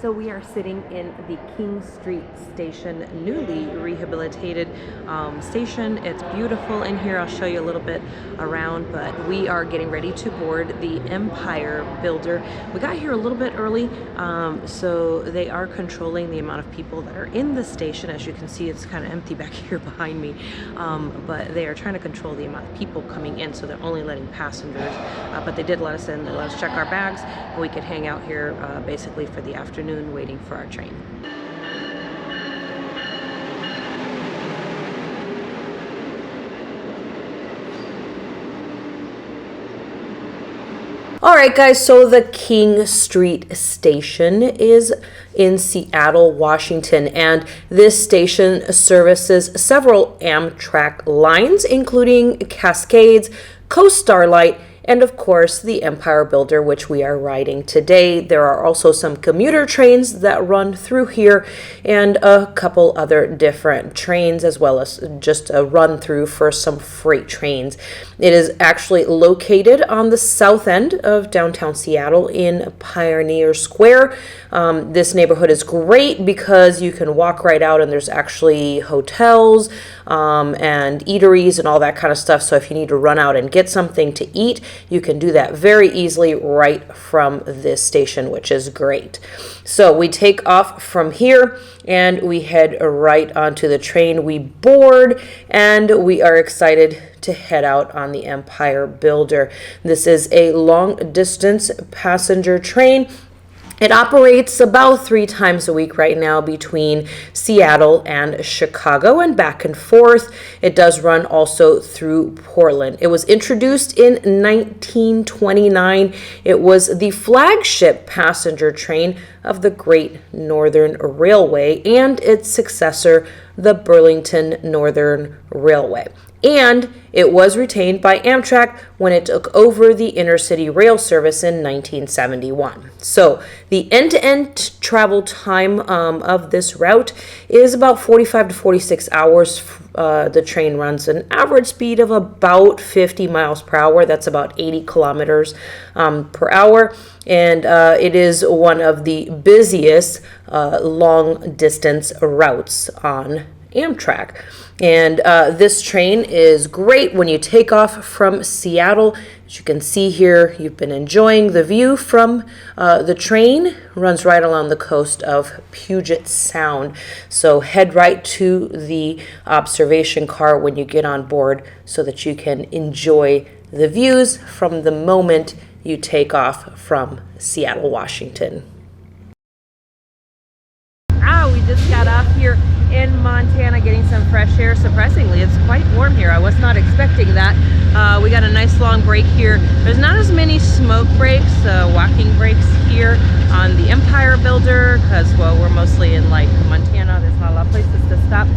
So we are sitting in the King Street Station, newly rehabilitated station. It's beautiful in here. I'll show you a little bit around, but we are getting ready to board the Empire Builder. We got here a little bit early, so they are controlling the amount of people that are in the station. As you can see, it's kind of empty back here behind me, but they are trying to control the amount of people coming in, so they're only letting passengers, but they did let us in. They let us check our bags, and we could hang out here basically for the afternoon waiting for our train. Alright guys, so the King Street Station is in Seattle, Washington, and this station services several Amtrak lines, including Cascades, Coast Starlight, and of course the Empire Builder, which we are riding today. There are also some commuter trains that run through here and a couple other different trains, as well as just a run through for some freight trains. It is actually located on the south end of downtown Seattle in Pioneer Square. This neighborhood is great because you can walk right out and there's actually hotels and eateries and all that kind of stuff. So if you need to run out and get something to eat, you can do that very easily right from this station, which is great. So we take off from here and we head right onto the train. We board and we are excited to head out on the Empire Builder. This is a long distance passenger train. It operates about 3 times a week right now between Seattle and Chicago and back and forth. It does run also through Portland. It was introduced in 1929. It was the flagship passenger train of the Great Northern Railway and its successor, the Burlington Northern Railway. And it was retained by Amtrak when it took over the intercity rail service in 1971. So the end-to-end travel time of this route is about 45 to 46 hours. The train runs an average speed of about 50 miles per hour. That's about 80 kilometers per hour. And it is one of the busiest long-distance routes on Amtrak. And this train is great when you take off from Seattle. As you can see here, you've been enjoying the view from the train. Runs right along the coast of Puget Sound. So head right to the observation car when you get on board so that you can enjoy the views from the moment you take off from Seattle, Washington. We just got off here in Montana getting some fresh air. Surprisingly, it's quite warm here. I was not expecting that. We got a nice long break here. There's not as many smoke breaks, walking breaks here on the Empire Builder because, well, we're mostly in like Montana. There's not a lot of places to stop.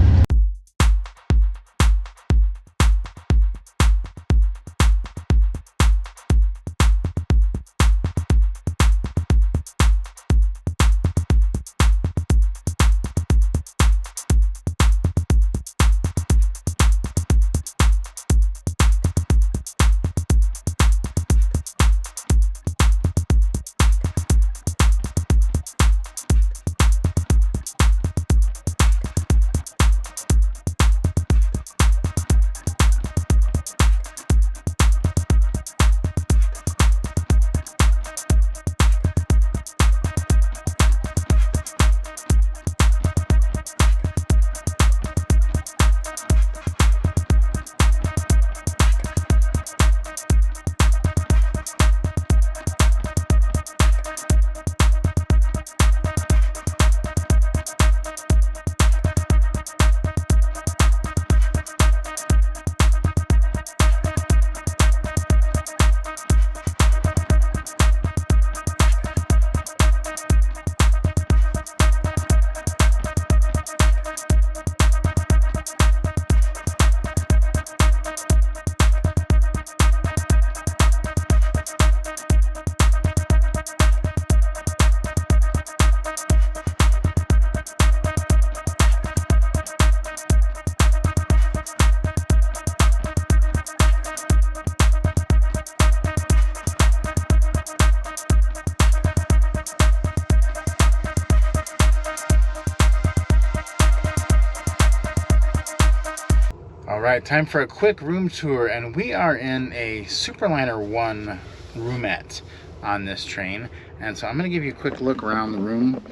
right, time for a quick room tour, and we are in a Superliner 1 roomette on this train. And so I'm going to give you a quick look around the room.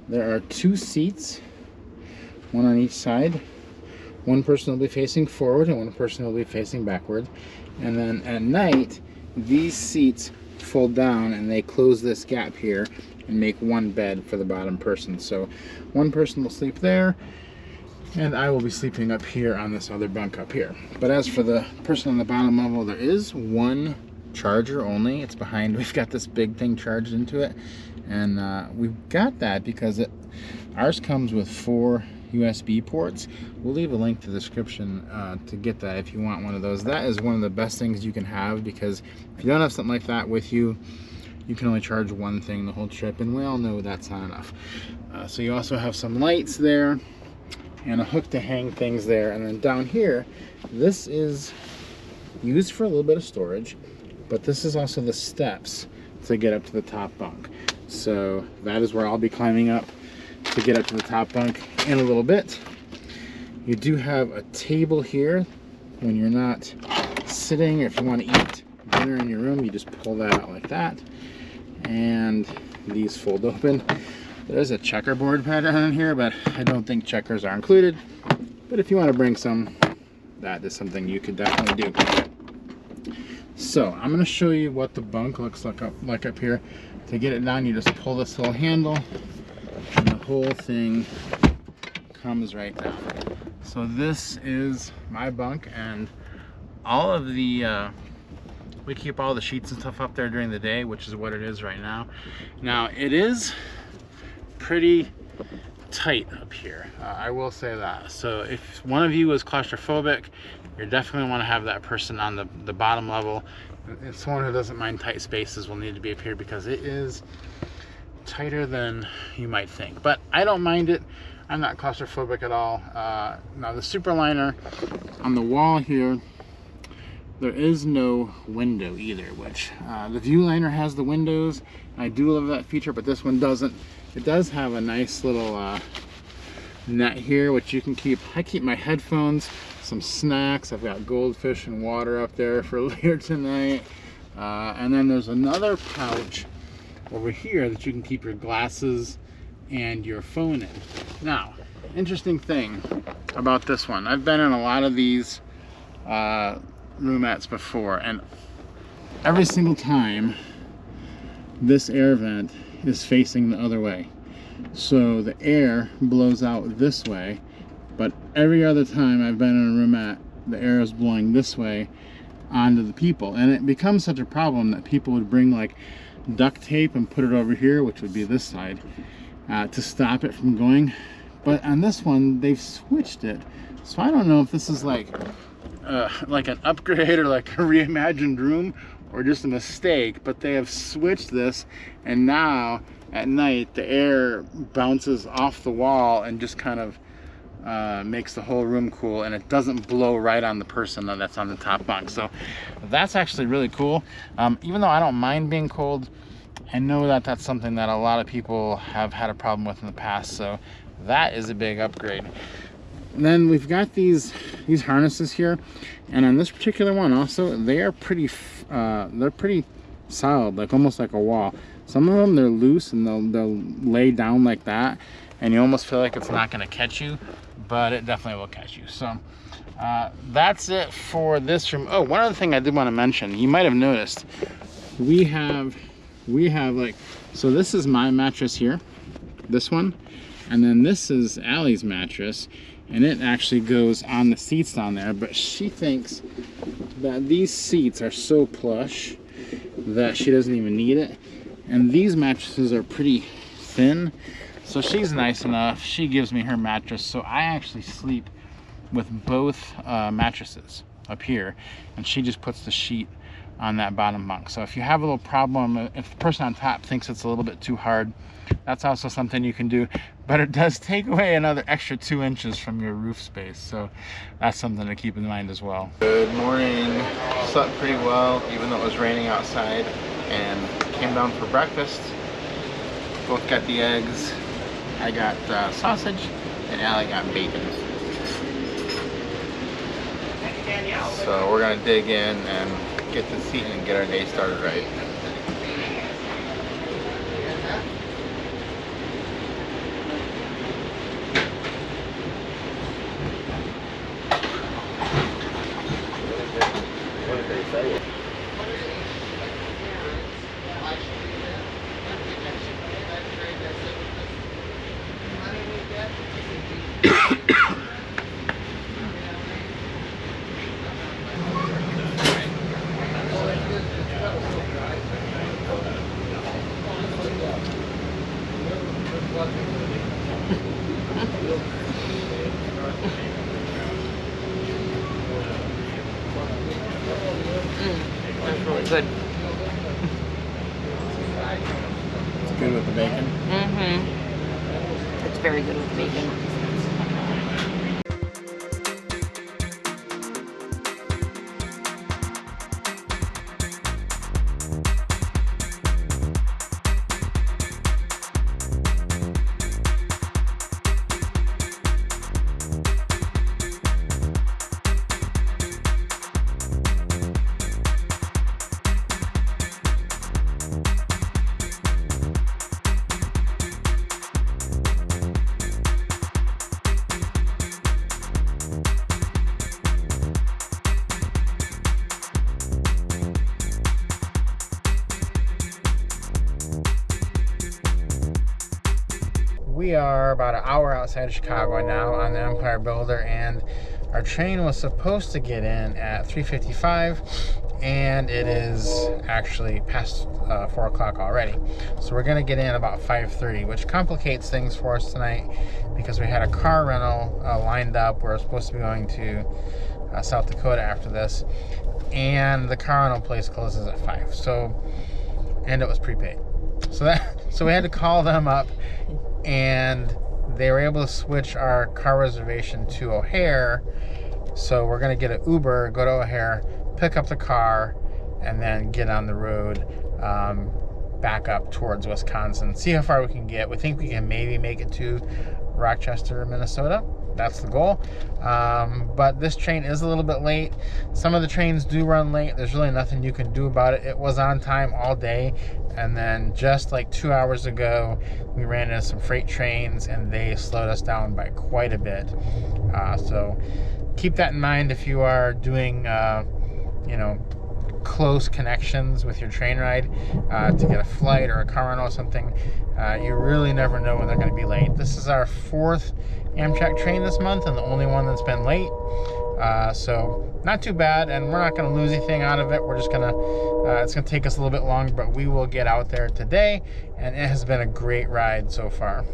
There are 2 seats, one on each side. One person will be facing forward and one person will be facing backward. And then at night, these seats fold down and they close this gap here and make one bed for the bottom person. So one person will sleep there, and I will be sleeping up here on this other bunk up here. But as for the person on the bottom level, there is one charger only. It's behind. We've got this big thing charged into it, and we've got that because ours comes with 4 USB ports. We'll leave a link to the description to get that if you want one of those. That is one of the best things you can have, because if you don't have something like that with you, you can only charge one thing the whole trip, and we all know that's not enough. So you also have some lights there and a hook to hang things there. And then down here, this is used for a little bit of storage, but this is also the steps to get up to the top bunk. So that is where I'll be climbing up to get up to the top bunk in a little bit. You do have a table here when you're not sitting, or if you want to eat dinner in your room, you just pull that out like that, and these fold open. There's a checkerboard pattern in here, but I don't think checkers are included. But if you want to bring some, that is something you could definitely do. So I'm going to show you what the bunk looks like up here. To get it down, you just pull this little handle, and the whole thing comes right down. So this is my bunk, and all of the we keep all the sheets and stuff up there during the day, which is what it is right now. Now it is pretty tight up here, I will say that. So if one of you is claustrophobic, you definitely want to have that person on the bottom level. And someone who doesn't mind tight spaces will need to be up here, because it is tighter than you might think. But I don't mind it. I'm not claustrophobic at all. Now the Superliner, on the wall here, there is no window either, which the Viewliner has the windows. I do love that feature, but this one doesn't. It does have a nice little net here, which you can keep. I keep my headphones, some snacks. I've got goldfish and water up there for later tonight. And then there's another pouch over here that you can keep your glasses and your phone in. Now, interesting thing about this one, I've been in a lot of these roomettes before, and every single time this air vent is facing the other way, so the air blows out this way. But every other time I've been in a roomette, the air is blowing this way onto the people, and it becomes such a problem that people would bring like duct tape and put it over here, which would be this side, to stop it from going. But on this one, they've switched it, so I don't know if this is like an upgrade or like a reimagined room, or just a mistake, but they have switched this, and now at night the air bounces off the wall and just kind of makes the whole room cool, and it doesn't blow right on the person that's on the top bunk. So that's actually really cool. Even though I don't mind being cold, I know that that's something that a lot of people have had a problem with in the past, so that is a big upgrade. And then we've got these harnesses here, and on this particular one also, they are pretty solid, like almost like a wall. Some of them, they're loose and they'll lay down like that, and you almost feel like it's not going to catch you, but it definitely will catch you. So that's it for this room. Oh, one other thing I did want to mention, you might have noticed, we have like, so this is my mattress here, this one, and then this is Allie's mattress, and it actually goes on the seats down there, but she thinks that these seats are so plush that she doesn't even need it. And these mattresses are pretty thin, so she's nice enough. She gives me her mattress, so I actually sleep with both mattresses up here, and she just puts the sheet on that bottom bunk. So if you have a little problem, if the person on top thinks it's a little bit too hard, that's also something you can do, but it does take away another extra 2 inches from your roof space, so that's something to keep in mind as well. Good morning. Slept pretty well, even though it was raining outside, and came down for breakfast. Both got the eggs. I got sausage, and Allie got bacon. So we're gonna dig in and get the seat and get our day started right. What did they say? That's really good. It's good with the bacon. Mm-hmm. It's very good with bacon. We are about an hour outside of Chicago now on the Empire Builder, and our train was supposed to get in at 3:55, and it is actually past 4 o'clock already. So we're going to get in about 5:30, which complicates things for us tonight because we had a car rental lined up. We're supposed to be going to South Dakota after this, and the car rental place closes at 5. And it was prepaid. So we had to call them up, and they were able to switch our car reservation to O'Hare. So we're going to get an Uber, go to O'Hare, pick up the car, and then get on the road back up towards Wisconsin. See how far we can get. We think we can maybe make it to Rochester, Minnesota. That's the goal. But this train is a little bit late. Some of the trains do run late. There's really nothing you can do about it. It was on time all day. And then just like 2 hours ago, we ran into some freight trains and they slowed us down by quite a bit. So keep that in mind if you are doing, close connections with your train ride to get a flight or a car rental or something. You really never know when they're going to be late. This is our 4th Amtrak train this month and the only one that's been late. So not too bad, and we're not going to lose anything out of it. We're just going to, it's going to take us a little bit longer, but we will get out there today, and it has been a great ride so far.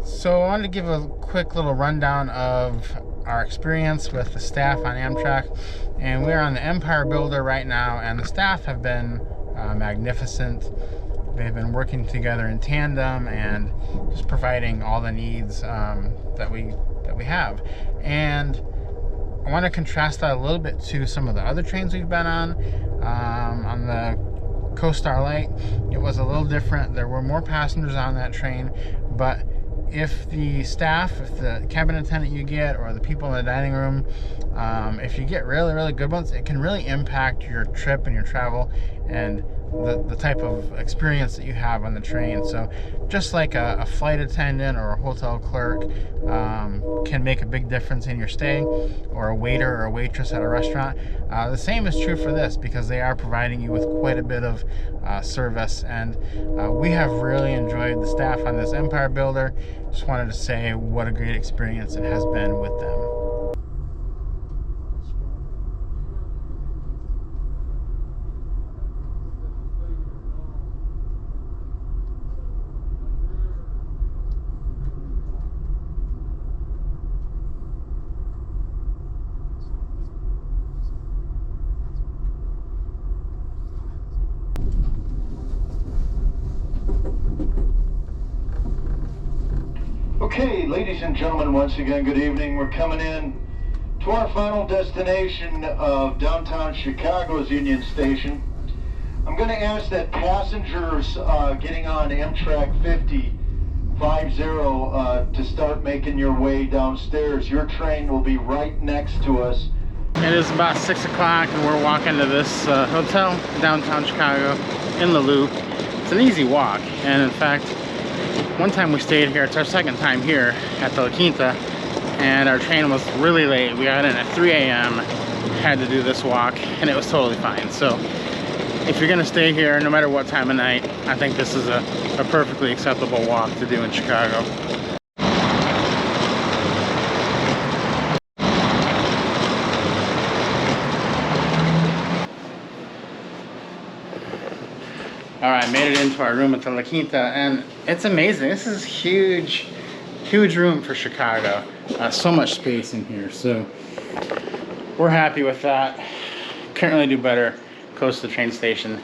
So I wanted to give a quick little rundown of our experience with the staff on Amtrak, and we're on the Empire Builder right now, and the staff have been magnificent. They've been working together in tandem and just providing all the needs that we have. And I want to contrast that a little bit to some of the other trains we've been on the Coast Starlight. It was a little different. There were more passengers on that train, but if the staff, if the cabin attendant you get, or the people in the dining room, if you get really, really good ones, it can really impact your trip and your travel and the type of experience that you have on the train. So just like a flight attendant or a hotel clerk can make a big difference in your stay, or a waiter or a waitress at a restaurant, the same is true for this, because they are providing you with quite a bit of service. And we have really enjoyed the staff on this Empire Builder. Just wanted to say what a great experience it has been with them. Okay, ladies and gentlemen, once again, good evening. We're coming in to our final destination of downtown Chicago's Union Station. I'm going to ask that passengers getting on Amtrak 50 to start making your way downstairs. Your train will be right next to us. It is about 6 o'clock and we're walking to this hotel downtown Chicago in the Loop. It's an easy walk, and in fact, one time we stayed here, it's our second time here at the La Quinta, and our train was really late. We got in at 3 a.m., had to do this walk, and it was totally fine. So if you're gonna stay here, no matter what time of night, I think this is a perfectly acceptable walk to do in Chicago. All right, made it into our room at the La Quinta, and it's amazing. This is huge, huge room for Chicago. So much space in here, so we're happy with that. Currently do better close to the train station.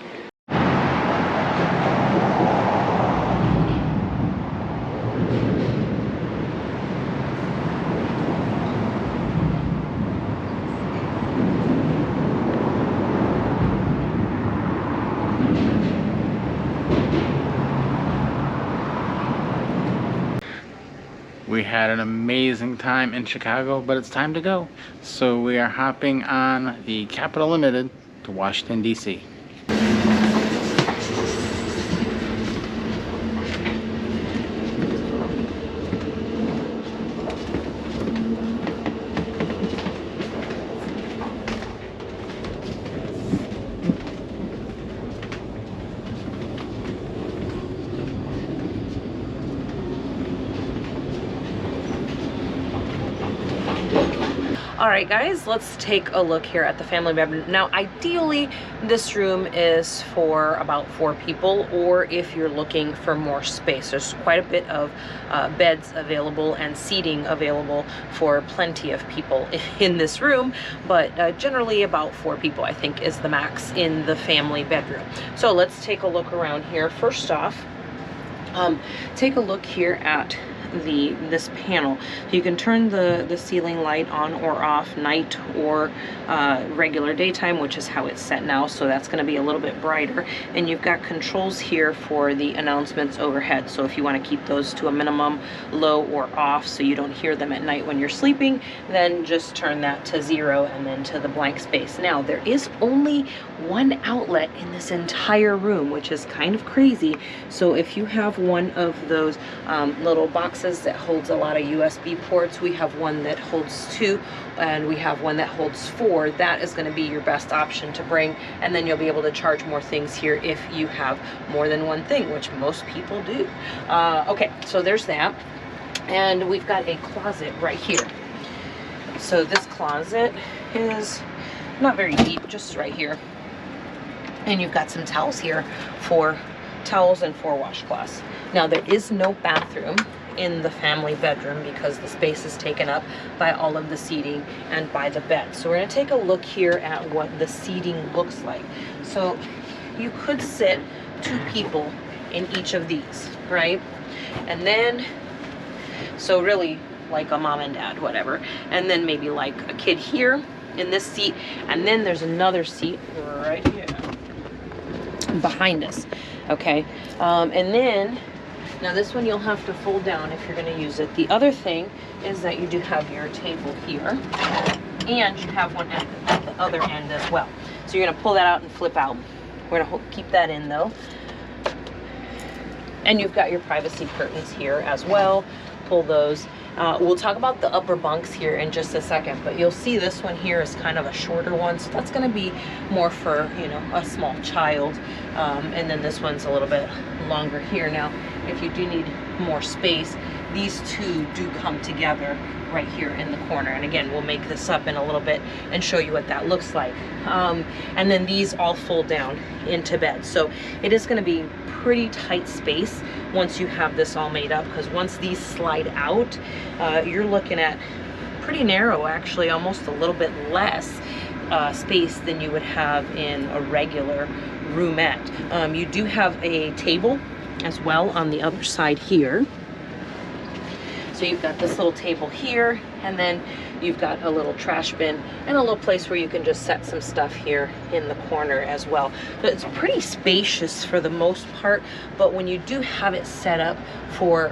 We had an amazing time in Chicago, but it's time to go. So we are hopping on the Capital Limited to Washington, D.C. Alright guys, let's take a look here at the family bedroom. Now ideally this room is for about 4 people, or if you're looking for more space. There's quite a bit of beds available and seating available for plenty of people in this room, but generally about 4 people I think is the max in the family bedroom. So let's take a look around here. First off, take a look here at this panel. You can turn the ceiling light on or off, night or regular daytime, which is how it's set now, so that's going to be a little bit brighter. And you've got controls here for the announcements overhead, so if you want to keep those to a minimum, low or off, so you don't hear them at night when you're sleeping, then just turn that to 0 and then to the blank space. Now there is only one outlet in this entire room, which is kind of crazy. So if you have one of those little boxes that holds a lot of USB ports, we have one that holds 2 and we have one that holds 4. That is going to be your best option to bring, and then you'll be able to charge more things here if you have more than one thing, which most people do. Okay, so there's that, and we've got a closet right here. So this closet is not very deep, just right here, and you've got some towels here for towels and 4 washcloths. Now there is no bathroom in the family bedroom because the space is taken up by all of the seating and by the bed. So we're going to take a look here at what the seating looks like. So you could sit 2 people in each of these, right? And then, so really like a mom and dad, whatever, and then maybe like a kid here in this seat, and then there's another seat right here behind us. Okay, and then now this one you'll have to fold down if you're going to use it. The other thing is that you do have your table here, and you have one at the other end as well. So you're going to pull that out and flip out. We're going to keep that in though. And you've got your privacy curtains here as well. Pull those. We'll talk about the upper bunks here in just a second, but you'll see this one here is kind of a shorter one, so that's going to be more for, you know, a small child. And then this one's a little bit longer here. Now, if you do need more space, these 2 do come together right here in the corner. And again, we'll make this up in a little bit and show you what that looks like. And then these all fold down into bed. So it is going to be pretty tight space once you have this all made up, because once these slide out, you're looking at pretty narrow, actually almost a little bit less space than you would have in a regular roomette. You do have a table as well on the other side here. So So you've got this little table here, and then you've got a little trash bin and a little place where you can just set some stuff here in the corner as well. But it's pretty spacious for the most part, but when you do have it set up for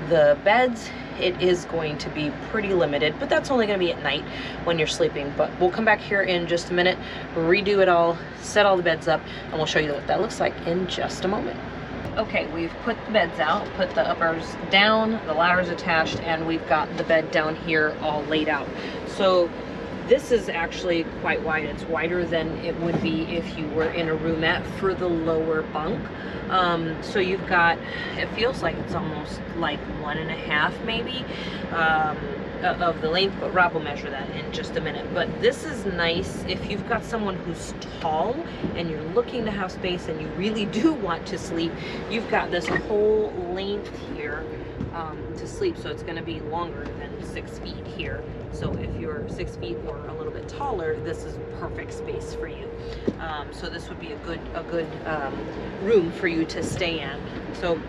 the beds, it is going to be pretty limited, but that's only going to be at night when you're sleeping. But we'll come back here in just a minute, redo it all, set all the beds up, and we'll show you what that looks like in just a moment. Okay, we've put the beds out, put the uppers down, the ladders attached, and we've got the bed down here all laid out. So this is actually quite wide. It's wider than it would be if you were in a roomette for the lower bunk. So you've got, it feels like it's almost like 1.5 maybe of the length, but Rob will measure that in just a minute. But this is nice if you've got someone who's tall and you're looking to have space and you really do want to sleep. You've got this whole length here to sleep, so it's going to be longer than 6 feet here. So if you're 6 feet or a little bit taller, this is perfect space for you. So this would be a good room for you to stay in. So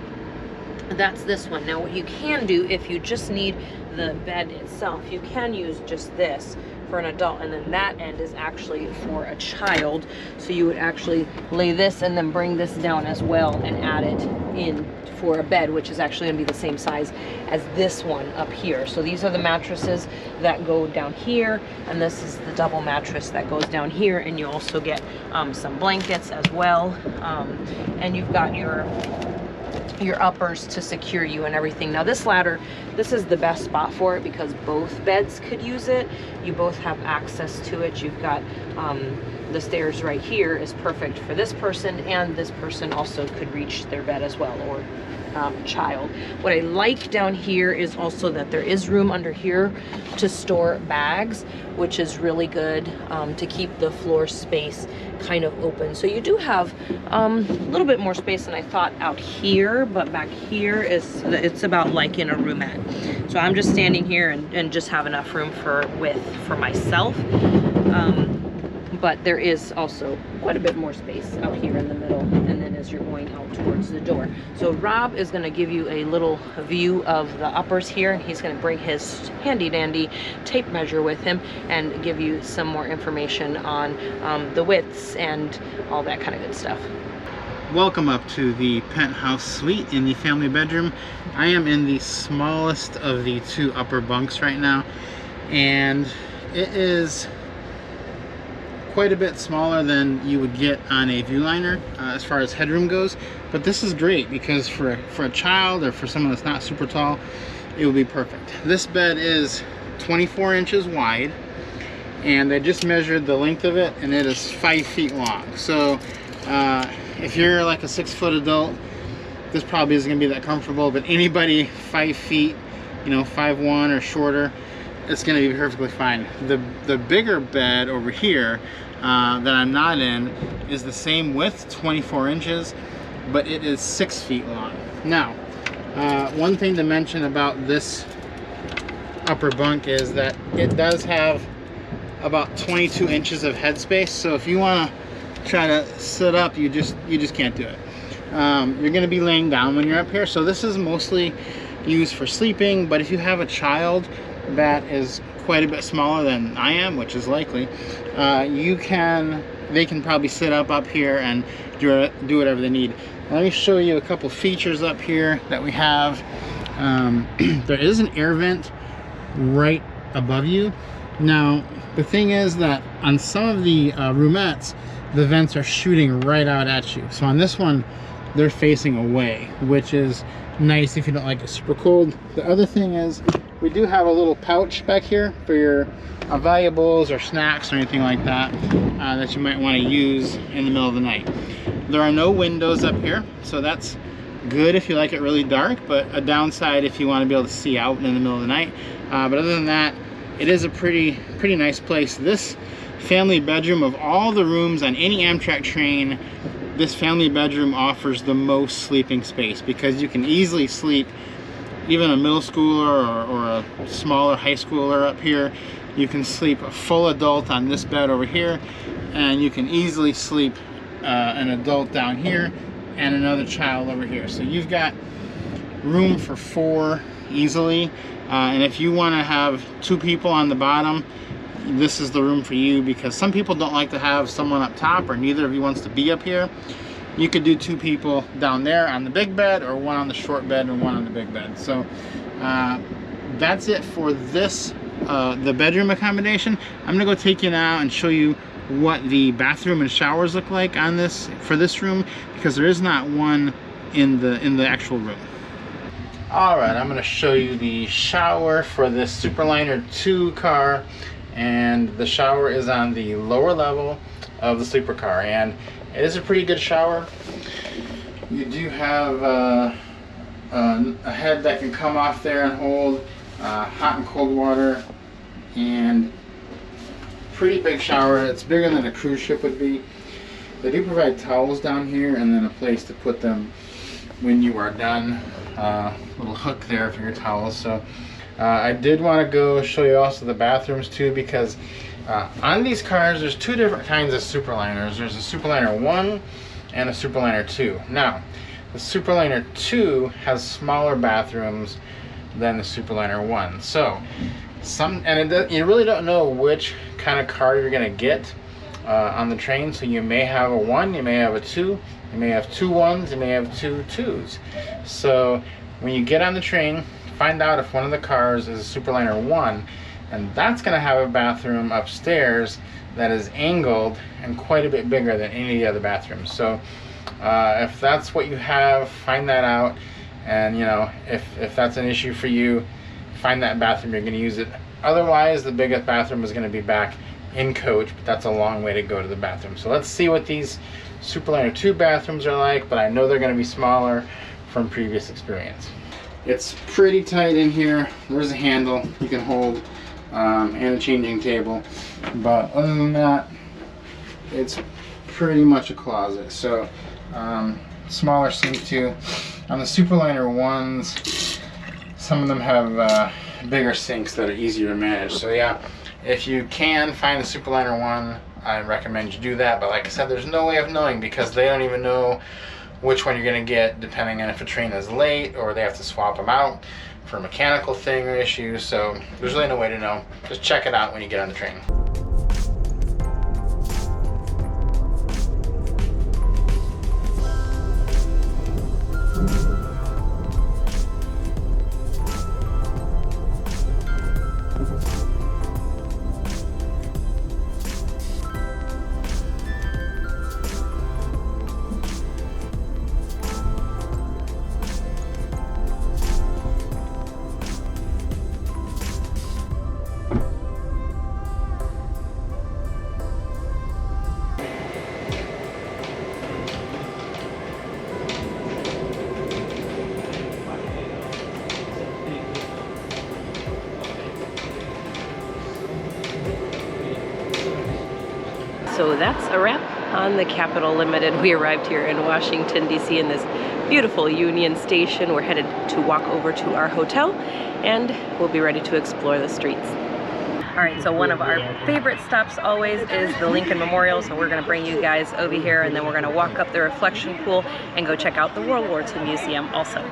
that's this one. Now what you can do, if you just need the bed itself, you can use just this for an adult, and then that end is actually for a child. So you would actually lay this and then bring this down as well and add it in for a bed, which is actually going to be the same size as this one up here. So these are the mattresses that go down here, and this is the double mattress that goes down here, and you also get some blankets as well, and you've got your uppers to secure you and everything. Now this ladder, this is the best spot for it because both beds could use it. You both have access to it. You've got the stairs right here is perfect for this person, and this person also could reach their bed as well, or child. What I like down here is also that there is room under here to store bags, which is really good to keep the floor space kind of open. So you do have a little bit more space than I thought out here, but back here it's about like in a roomette. So I'm just standing here and just have enough room for myself. But there is also quite a bit more space out here in the middle, and then as you're going out towards the door. So Rob is going to give you a little view of the uppers here, and he's going to bring his handy dandy tape measure with him and give you some more information on the widths and all that kind of good stuff. Welcome up to the penthouse suite in the family bedroom. I am in the smallest of the 2 upper bunks right now, and it is quite a bit smaller than you would get on a Viewliner as far as headroom goes, but this is great because for a child or for someone that's not super tall, it will be perfect. This bed is 24 inches wide, and I just measured the length of it, and it is 5 feet long. So if you're like a 6-foot adult, this probably isn't gonna be that comfortable, but anybody 5 feet, you know, 5'1" or shorter, it's going to be perfectly fine. The bigger bed over here that I'm not in is the same width, 24 inches, but it is 6 feet long. Now, one thing to mention about this upper bunk is that it does have about 22 inches of headspace. So if you want to try to sit up, you just can't do it. You're going to be laying down when you're up here. So this is mostly used for sleeping, but if you have a child that is quite a bit smaller than I am, which is likely, they can probably sit up here and do whatever they need. Let me show you a couple features up here that we have. There is an air vent right above you. Now the thing is that on some of the roomettes, the vents are shooting right out at you. So on this one, they're facing away, which is nice if you don't like it super cold. The other thing is we do have a little pouch back here for your valuables or snacks or anything like that that you might want to use in the middle of the night. There are no windows up here, so that's good if you like it really dark, but a downside if you want to be able to see out in the middle of the night. But other than that, it is a pretty nice place. This family bedroom, of all the rooms on any Amtrak train, this family bedroom offers the most sleeping space because you can easily sleep. Even a middle schooler or a smaller high schooler up here, you can sleep a full adult on this bed over here, and you can easily sleep an adult down here and another child over here. So you've got room for 4 easily. And if you want to have 2 people on the bottom, this is the room for you, because some people don't like to have someone up top, or neither of you wants to be up here. You could do 2 people down there on the big bed, or 1 on the short bed and 1 on the big bed. So that's it for this, the bedroom accommodation. I'm gonna go take you now and show you what the bathroom and showers look like on this, for this room, because there is not one in the actual room. All right, I'm gonna show you the shower for this Superliner 2 car, and the shower is on the lower level of the sleeper car, and it is a pretty good shower. You do have a head that can come off there and hold hot and cold water, and pretty big shower. It's bigger than a cruise ship would be. They do provide towels down here, and then a place to put them when you are done. Little hook there for your towels. So I did want to go show you also the bathrooms too, because on these cars there's 2 different kinds of Superliners. There's a Superliner 1 and a Superliner 2. Now the Superliner 2 has smaller bathrooms than the Superliner 1. So you really don't know which kind of car you're gonna get on the train. So you may have a 1, you may have a 2, you may have 2 1s, you may have 2 2s. So when you get on the train, find out if one of the cars is a Superliner 1, and that's going to have a bathroom upstairs that is angled and quite a bit bigger than any of the other bathrooms. So if that's what you have, find that out, and you know, if that's an issue for you, find that bathroom you're going to use it. Otherwise, the biggest bathroom is going to be back in coach, but that's a long way to go to the bathroom. So let's see what these Superliner 2 bathrooms are like, but I know they're going to be smaller from previous experience. It's pretty tight in here. There's a handle you can hold, and a changing table, but other than that, it's pretty much a closet. So smaller sink too. On the Superliner 1s, some of them have bigger sinks that are easier to manage. So yeah, if you can find a Superliner 1, I recommend you do that. But like I said, there's no way of knowing, because they don't even know which one you're going to get, depending on if a train is late or they have to swap them out for a mechanical thing or issue. So there's really no way to know. Just check it out when you get on the train. So that's a wrap on the Capital Limited. We arrived here in Washington, D.C. in this beautiful Union Station. We're headed to walk over to our hotel, and we'll be ready to explore the streets. All right, so one of our favorite stops always is the Lincoln Memorial, so we're gonna bring you guys over here, and then we're gonna walk up the reflection pool and go check out the World War II Museum also.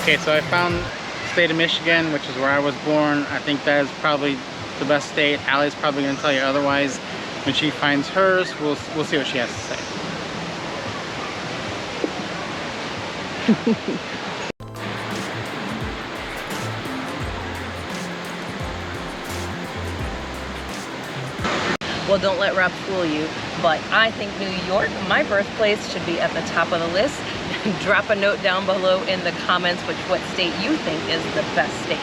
Okay, so I found the state of Michigan, which is where I was born. I think that is probably the best state. Allie's probably going to tell you otherwise. When she finds hers, we'll see what she has to say. Well, don't let Rob fool you, but I think New York, my birthplace, should be at the top of the list. Drop a note down below in the comments what state you think is the best state.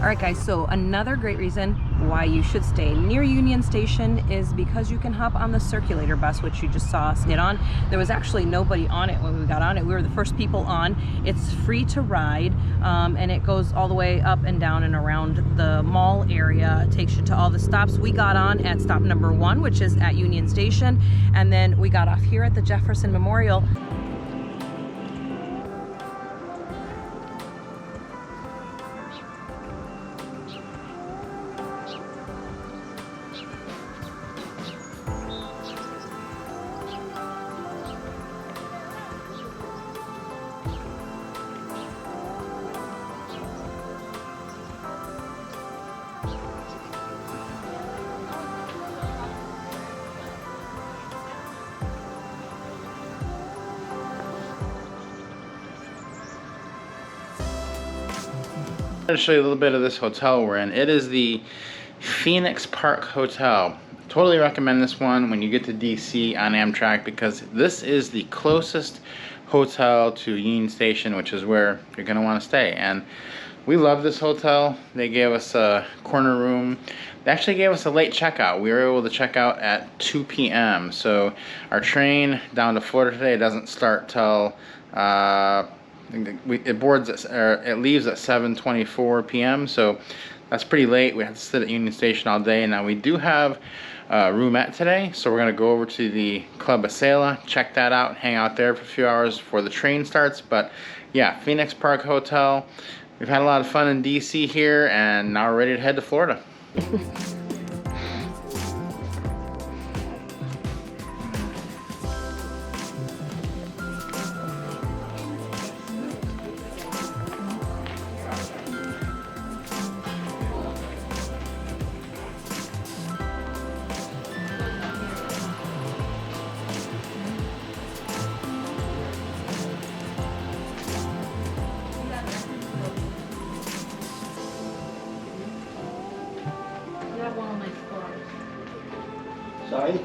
Alright guys, so another great reason why you should stay near Union Station is because you can hop on the circulator bus, which you just saw us get on. There was actually nobody on it when we got on it. We were the first people on. It's free to ride, and it goes all the way up and down and around the mall area. It takes you to all the stops. We got on at stop number 1, which is at Union Station, and then we got off here at the Jefferson Memorial. I'm going to show you a little bit of this hotel we're in. It is the Phoenix Park Hotel. Totally recommend this one when you get to DC on Amtrak, because this is the closest hotel to Union Station, which is where you're going to want to stay. And we love this hotel. They gave us a corner room. They actually gave us a late checkout. We were able to check out at 2 p.m. So our train down to Florida today doesn't start till it leaves at 7:24 p.m. so that's pretty late. We have to sit at Union Station all day. Now we do have Roomette today, so we're going to go over to the Club Acela, check that out, hang out there for a few hours before the train starts. But yeah, Phoenix Park Hotel. We've had a lot of fun in DC here, and now we're ready to head to Florida. Sorry?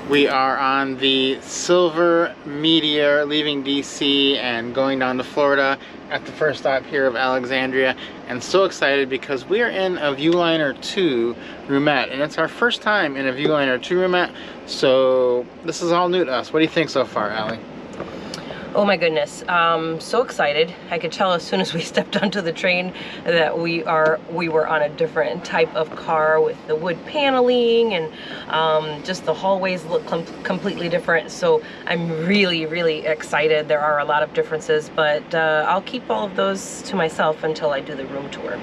We are on the Silver Meteor leaving DC and going down to Florida at the first stop here of Alexandria, and so excited because we are in a Viewliner 2 Roomette, and it's our first time in a Viewliner 2 Roomette, so this is all new to us. What do you think so far, Allie? Oh my goodness, so excited. I could tell as soon as we stepped onto the train that we were on a different type of car with the wood paneling, and just the hallways look completely different. So I'm really excited. There are a lot of differences, but I'll keep all of those to myself until I do the room tour.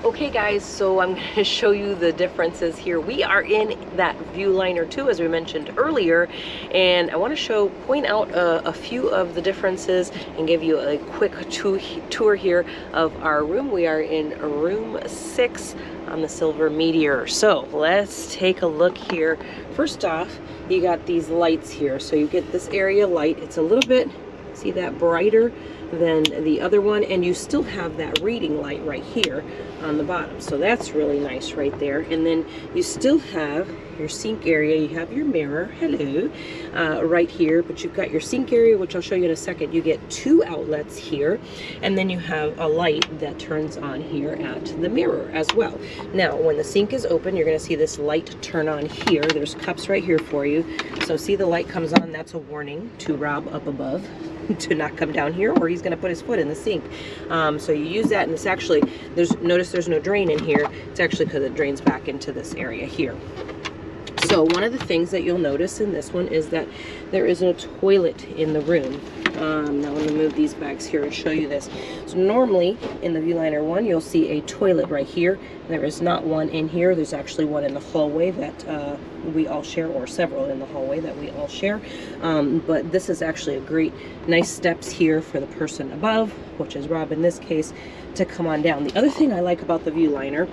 Okay guys, so I'm going to show you the differences here. We are in that Viewliner 2, as we mentioned earlier, and I want to point out a few of the differences and give you a quick tour here of our room. We are in room 6 on the Silver Meteor. So let's take a look here. First off, you got these lights here. So you get this area light. It's a little bit, see that, brighter than the other one, and you still have that reading light right here on the bottom, so that's really nice right there. And then you still have your sink area. You have your mirror, hello, right here, but you've got your sink area, which I'll show you in a second. You get 2 outlets here, and then you have a light that turns on here at the mirror as well. Now when the sink is open, you're going to see this light turn on here. There's cups right here for you, so see the light comes on. That's a warning to Rob up above to not come down here, or he's going to put his foot in the sink. So you use that, and it's actually, notice there's no drain in here. It's actually because it drains back into this area here. So one of the things that you'll notice in this one is that there is no toilet in the room. Now I'm going to move these bags here and show you this. So normally in the Viewliner 1, you'll see a toilet right here. There is not one in here. There's actually one in the hallway that we all share, or several in the hallway that we all share. But this is actually a great, nice steps here for the person above, which is Rob in this case, to come on down. The other thing I like about the Viewliner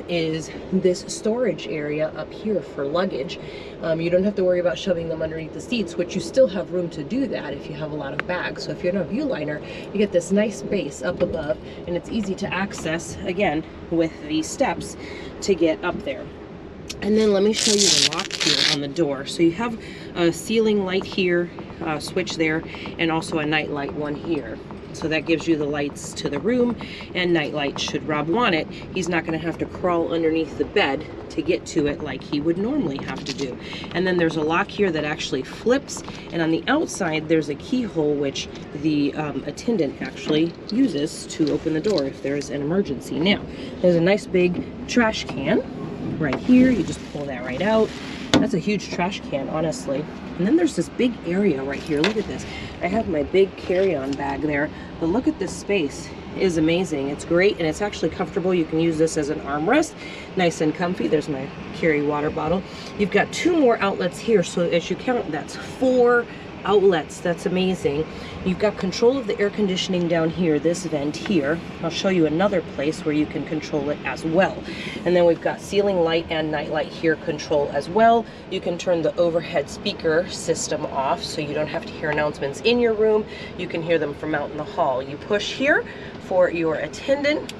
is this storage area up here for luggage. You don't have to worry about shoving them underneath the seats, which you still have room to do that if you have a lot of bags. So if you're in a Viewliner, you get this nice base up above, and it's easy to access, again, with these steps to get up there. And then let me show you the lock here on the door. So you have a ceiling light here, switch there, and also a night light one here. So that gives you the lights to the room and night light should Rob want it. He's not going to have to crawl underneath the bed to get to it like he would normally have to do. And then there's a lock here that actually flips, and on the outside there's a keyhole which the attendant actually uses to open the door if there is an emergency. Now, there's a nice big trash can right here. You just pull that right out. That's a huge trash can, honestly. And then there's this big area right here. Look at this. I have my big carry-on bag there, but look at this space. It is amazing. It's great, and it's actually comfortable. You can use this as an armrest, nice and comfy. There's my carry water bottle. You've got 2 more outlets here, so as you count, that's 4 outlets. That's amazing. You've got control of the air conditioning down here, this vent here. I'll show you another place where you can control it as well. And then we've got ceiling light and night light here control as well. You can turn the overhead speaker system off so you don't have to hear announcements in your room. You can hear them from out in the hall. You push here for your attendant.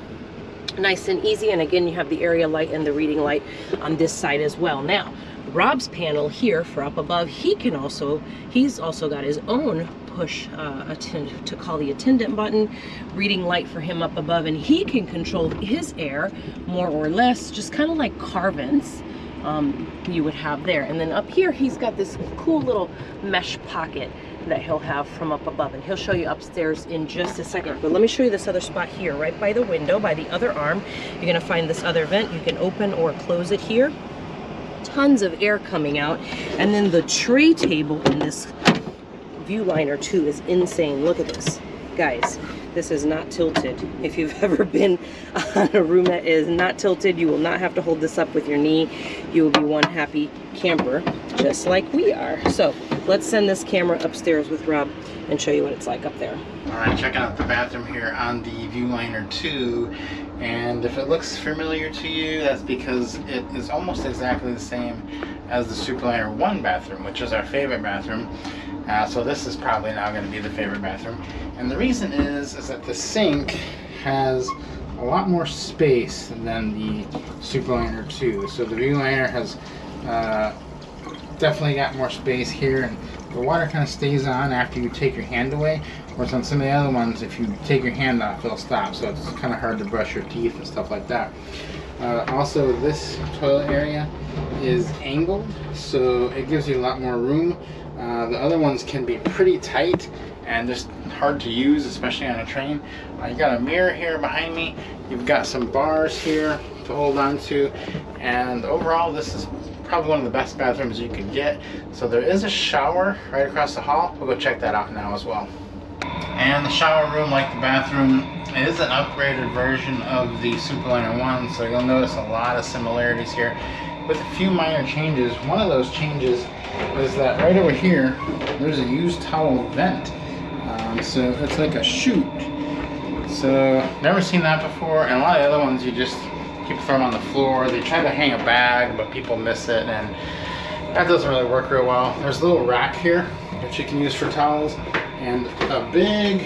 Nice and easy. And again, you have the area light and the reading light on this side as well. Now, Rob's panel here for up above, he's also got his own push to call the attendant button, reading light for him up above, and he can control his air more or less, just kind of like carvents you would have there. And then up here, he's got this cool little mesh pocket that he'll have from up above, and he'll show you upstairs in just a second. But let me show you this other spot here, right by the window, by the other arm. You're gonna find this other vent. You can open or close it here. Tons of air coming out. And then the tray table in this Viewliner 2 is insane. Look at this, guys. This is not tilted. If you've ever been on a Roomette, it is not tilted. You will not have to hold this up with your knee. You will be one happy camper, just like we are. So let's send this camera upstairs with Rob and show you what it's like up there. All right, checking out the bathroom here on the Viewliner 2. And if it looks familiar to you, that's because it is almost exactly the same as the Superliner 1 bathroom, which is our favorite bathroom. So this is probably now going to be the favorite bathroom. And the reason is that the sink has a lot more space than the Superliner 2. So the Viewliner has definitely got more space here, and the water kind of stays on after you take your hand away. Whereas on some of the other ones, if you take your hand off, it'll stop. So it's kind of hard to brush your teeth and stuff like that. Also, this toilet area is angled, so it gives you a lot more room. The other ones can be pretty tight and just hard to use, especially on a train. You got a mirror here behind me. You've got some bars here to hold on to, and overall, this is probably one of the best bathrooms you could get. So there is a shower right across the hall. We'll go check that out now as well. And the shower room, like the bathroom, is an upgraded version of the Superliner 1, so you'll notice a lot of similarities here with a few minor changes. One of those changes is that right over here, there's a used towel vent. So it's like a chute. So never seen that before, and a lot of the other ones you just keep throwing on the floor. They try to hang a bag, but people miss it, and that doesn't really work real well. There's a little rack here that you can use for towels, and a big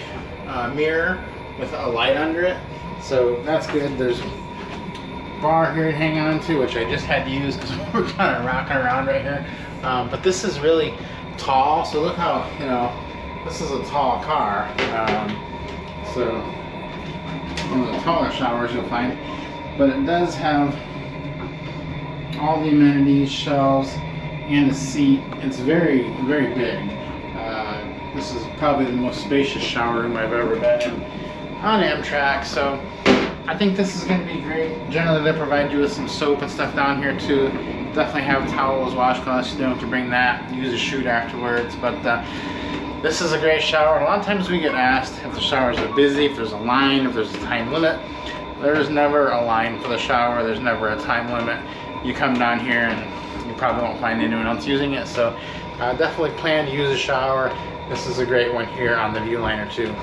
mirror with a light under it, so that's good. There's a bar here to hang on to, which I just had to use because we're kind of rocking around right here. But this is really tall, so look how, you know, this is a tall car. So one of the taller showers you'll find, but it does have all the amenities, shelves, and a seat. It's very, very big. This is probably the most spacious shower room I've ever been in on Amtrak, so I think this is going to be great. Generally, they provide you with some soap and stuff down here too. Definitely have towels, washcloths. You don't have to bring that. Use a chute afterwards, but This is a great shower. A lot of times we get asked if the showers are busy, if there's a line, if there's a time limit. There's never a line for the shower. There's never a time limit. You come down here and you probably won't find anyone else using it. So definitely plan to use a shower. This is a great one here on the Viewliner too.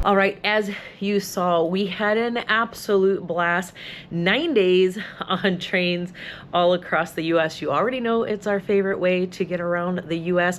All right, as you saw, we had an absolute blast. 9 days on trains all across the US. You already know it's our favorite way to get around the US.